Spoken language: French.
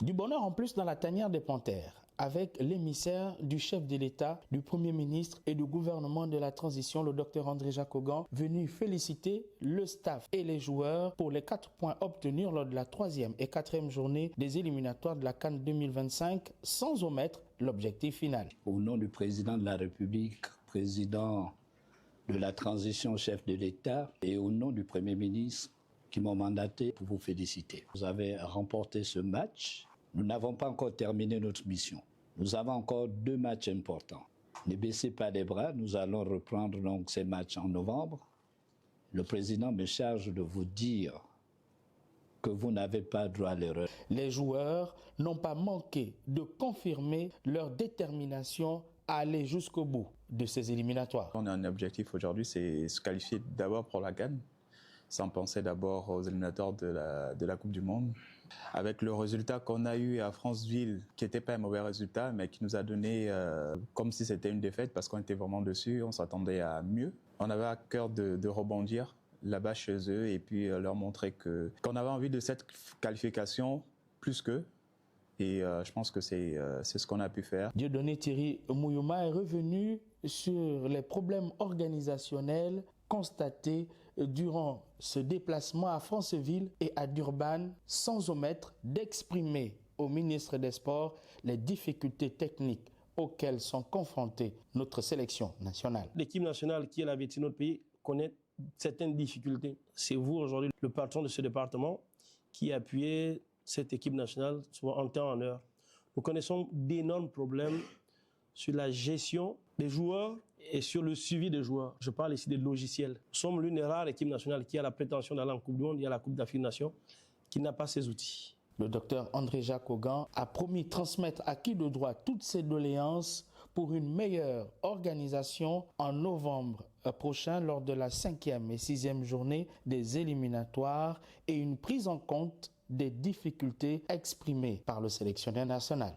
Du bonheur en plus dans la tanière des Panthères, avec l'émissaire du chef de l'État, du Premier ministre et du gouvernement de la transition, le Dr André Jacques Augan, venu féliciter le staff et les joueurs pour les 4 points obtenus lors de la 3e et 4e journée des éliminatoires de la CAN 2025, sans omettre l'objectif final. Au nom du président de la République, président de la transition, chef de l'État, et au nom du Premier ministre qui m'ont mandaté pour vous féliciter. Vous avez remporté ce match. Nous n'avons pas encore terminé notre mission. Nous avons encore 2 matchs importants. Ne baissez pas les bras, nous allons reprendre donc ces matchs en novembre. Le président me charge de vous dire que vous n'avez pas droit à l'erreur. Les joueurs n'ont pas manqué de confirmer leur détermination à aller jusqu'au bout de ces éliminatoires. On a un objectif aujourd'hui, c'est se qualifier d'abord pour la CAN, sans penser d'abord aux éliminatoires de la Coupe du Monde. Avec le résultat qu'on a eu à Franceville, qui n'était pas un mauvais résultat, mais qui nous a donné comme si c'était une défaite parce qu'on était vraiment dessus, on s'attendait à mieux. On avait à cœur de rebondir là-bas chez eux et puis leur montrer qu'on avait envie de cette qualification plus qu'eux. Et je pense que c'est ce qu'on a pu faire. Dieudonné Thierry Mouyouma est revenu sur les problèmes organisationnels constatés durant ce déplacement à Franceville et à Durban, sans omettre d'exprimer au ministre des Sports les difficultés techniques auxquelles sont confrontées notre sélection nationale. L'équipe nationale qui est la vitrine de notre pays connaît certaines difficultés. C'est vous aujourd'hui, le patron de ce département, qui appuyez cette équipe nationale souvent en temps en heure. Nous connaissons d'énormes problèmes sur la gestion des joueurs et sur le suivi des joueurs. Je parle ici des logiciels. Nous sommes l'une des rares équipes nationales qui a la prétention d'aller en Coupe du Monde et à la Coupe d'Afrique des Nations, qui n'a pas ces outils. Le docteur André Jacques Augan a promis transmettre à qui de droit toutes ses doléances pour une meilleure organisation en novembre prochain lors de la 5e et 6e journée des éliminatoires et une prise en compte des difficultés exprimées par le sélectionneur national.